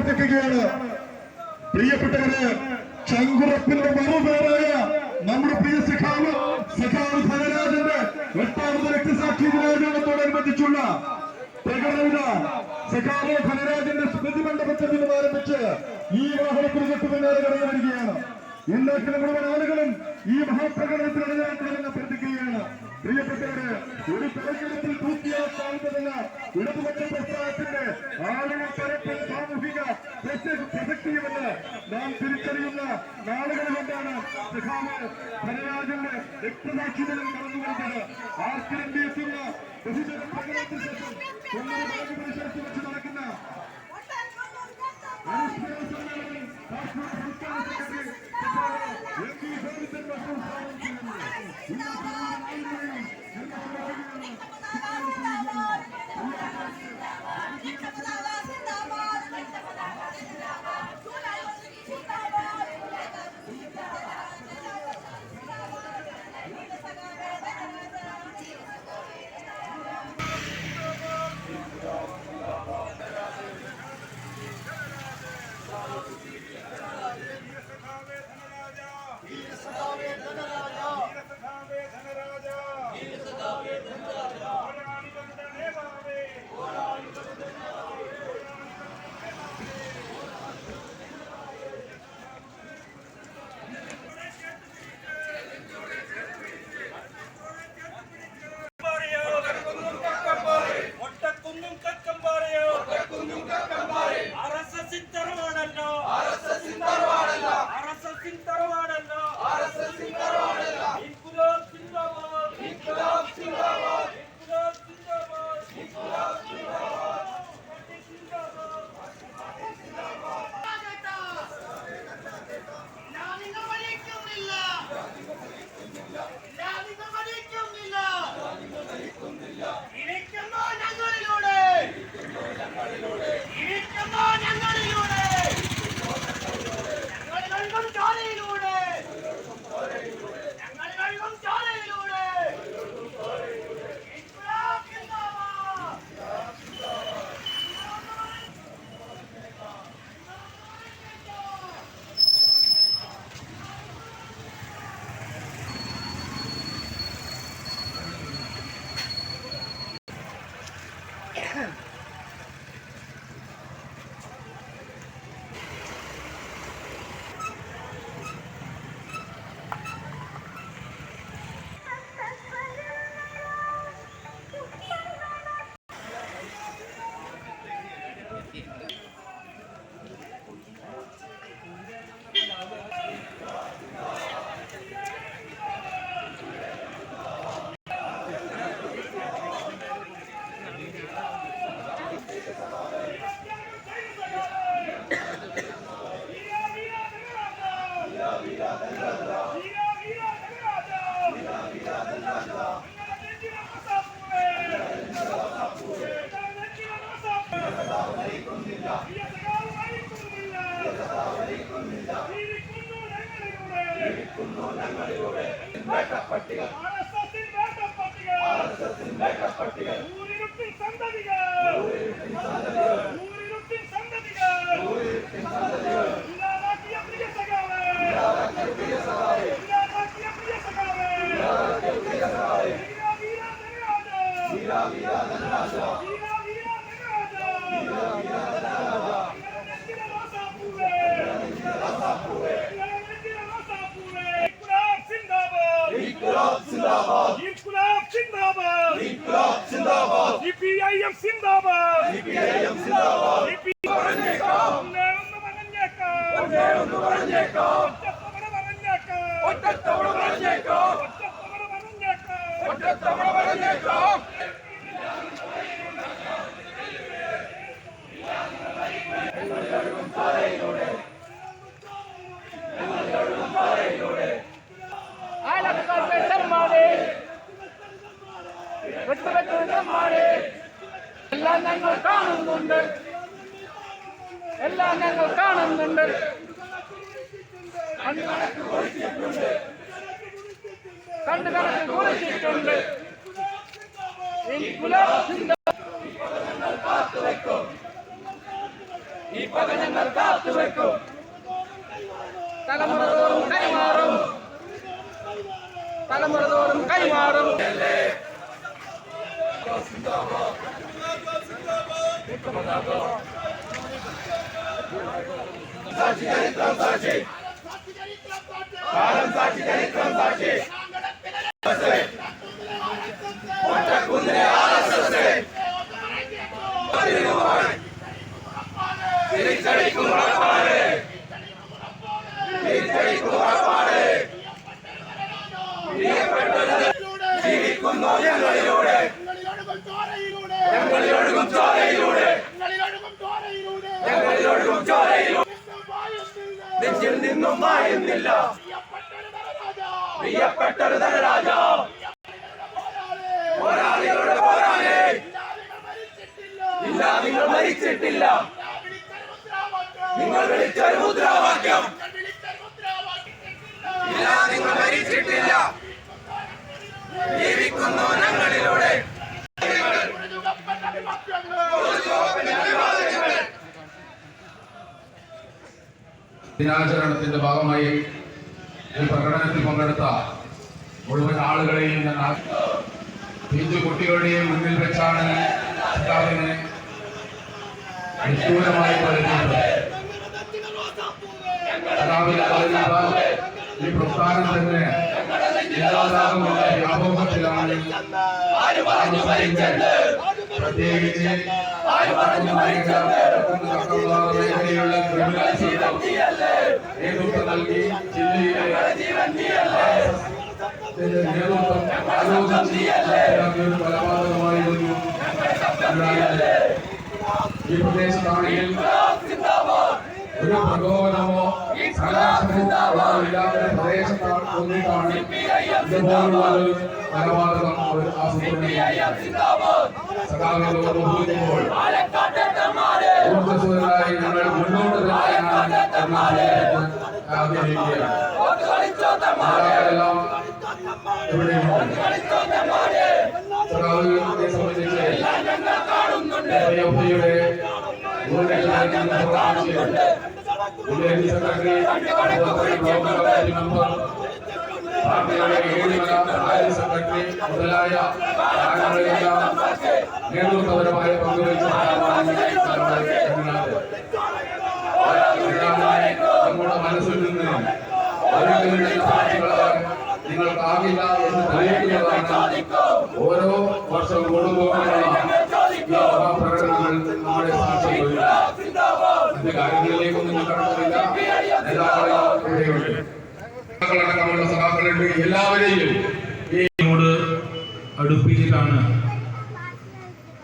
അഭ്യർത്ഥിക്കുകയാണ്. പ്രിയപ്പെട്ടവര്, ചങ്കുറപ്പിന്റെ മറുപേരായ നമ്മുടെ പ്രിയ സഖാവ് ധനരാജന്റെ 8ാമത് രക്തസാക്ഷി ദിനാചരണത്തോടനുബന്ധിച്ചുള്ള പ്രകടനവിധ സഖാവ് ധനരാജന്റെ സ്മൃതി മണ്ഡപത്തിൽ നിന്നും ആരംഭിച്ച് ഈ വാഹനത്തിന് പിന്നാലെ കടന്നു വരികയാണ്. ഇന്നത്തെ മുഴുവൻ ആളുകളും ഈ മഹാപ്രകടനത്തിൽ അണിയാക്കണമെന്ന് അഭ്യർത്ഥിക്കുകയാണ്. പ്രിയപ്പെട്ടവര്, ഒരു തെരഞ്ഞെടുപ്പിൽ തൂക്കിയാക്കാവുന്നതല്ല ഇടതുപക്ഷ പ്രസ്ഥാനത്തിന്റെ ആളുകൾ പരപ്പൻ സാമൂഹിക പ്രസക്തിയുമെന്ന് നാം തിരിച്ചറിയുന്ന നാളുകൾ കൊണ്ടാണ് സഖാവ് ധനരാജന്റെ രക്തസാക്ഷി ദിനം കടന്നു വരുന്നത്. ആർക്കിരണ്ടി എത്തുന്ന ബഹുജന പ്രകടനത്തിന് ശേഷം പരിശോധിച്ച് വെച്ച് നടക്കുന്ന അനുസ്മരണ സമ്മേളനം കാശ്മീർ സംസ്ഥാന സെക്രട്ടറി MP ഗോവിന്ദൻ ഉദ്ഘാടനം ചെയ്യുന്നു. ഈ പക ഞങ്ങൾ കാത്തുവെക്കും. തലമുറ തോറും കൈമാറും, തലമുറ തോറും കൈമാറും. സാക്ഷി ചരിത്രം സാക്ഷി, കാലം സാക്ഷി ചരിത്രം സാക്ഷി. ഒറ്റക്കുന്നിലെ RSS തിരിച്ചടിക്കും ഉറപ്പാണ്, തിരിച്ചടിക്കും ഉറപ്പാണ്. ജീവിക്കുന്നു ഞങ്ങളിലൂടെ, ഞങ്ങളിലൊഴുകും ചോരയിലൂടെ, ഞങ്ങളിലൊഴുകും ചോരയിലൂടെ. നെഞ്ചിൽ നിന്നും മായുന്നില്ല പ്രിയപ്പെട്ടൊരു ധനരാജ. പോരാളികളുടെ പോരാളി, ഇല്ല നിങ്ങൾ മരിച്ചിട്ടില്ല. നിങ്ങൾ വിളിച്ചൊരു മുദ്രാവാക്യം, ഇല്ല നിങ്ങൾ മരിച്ചിട്ടില്ല. ജീവിക്കുന്നു ഞങ്ങളിലൂടെ. ദിനാചരണത്തിന്റെ ഭാഗമായി ഈ പ്രകടനത്തിൽ പങ്കെടുത്ത മുഴുവൻ ആളുകളെയും ഞാൻ പിഞ്ചു കുട്ടികളുടെയും മുന്നിൽ വെച്ചാണ് സഖാവിനെ നിഷ്ഠൂരമായി പറയുന്നത്. സഖാവിനെ പറയുന്നത് ഈ പ്രസ്ഥാനം തന്നെ ഇല്ലാതാകുന്ന വ്യാപകത്തിലാണ്. പ്രത്യേകിച്ച് മേഖലയുള്ള ക്രിമിനൽസ് നേതൃത്വം നൽകി ജില്ലയിലെ നേതൃത്വം കൊലപാതകമായിരുന്നു. ഈ പ്രദേശത്താണെങ്കിൽ ഒരു പ്രകോപനമോ സംഘർഷമോ ഇല്ലാത്ത പ്രദേശത്താണ് കൊന്നിട്ടാണ് ഇതുപോലുള്ള കൊലപാതകം അവർ ആസൂത്രണം സഖാവിനോട് ഊർജ്ജസ്വലരായി ഞങ്ങൾ മുന്നോട്ട് തന്നെയാണ് ആഗ്രഹിക്കുകയാണ്. എല്ലാം ഇവിടെയുണ്ട്. സഖാവിനെ സംബന്ധിച്ച് മുതലായ നേതൃത്വപരമായ പങ്കുവഹിച്ച നമ്മുടെ മനസ്സിൽ നിന്ന് നിങ്ങൾക്കാകില്ല എന്ന് തെളിയിക്കുന്നതാണ് ഓരോ വർഷം കൂടുമ്പോഴുള്ള പ്രകടനങ്ങൾ നമ്മുടെ സാക്ഷ്യം. അതിന്റെ കാര്യങ്ങളിലേക്കൊന്നും ഞാൻ കടന്നില്ല. നേതാക്കളടക്കമുള്ള സഖാക്കളുണ്ട്. എല്ലാവരെയും ോട് അടുപ്പിച്ചിട്ടാണ്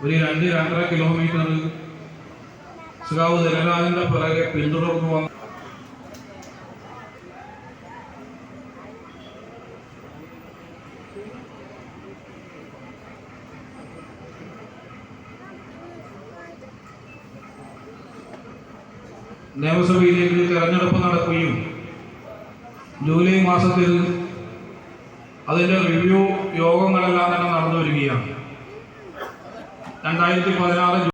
ഒരു 2-2.5 കിലോമീറ്റർ സഖാവ് ധനരാജന്റെ പിറകെ പിന്തുടർന്നു വന്ന നിയമസഭയിലേക്ക് തെരഞ്ഞെടുപ്പ് നടക്കുകയും ജൂലൈ മാസത്തിൽ അതിൻ്റെ റിവ്യൂ യോഗങ്ങളെല്ലാം തന്നെ നടന്നു വരികയാണ്. 2016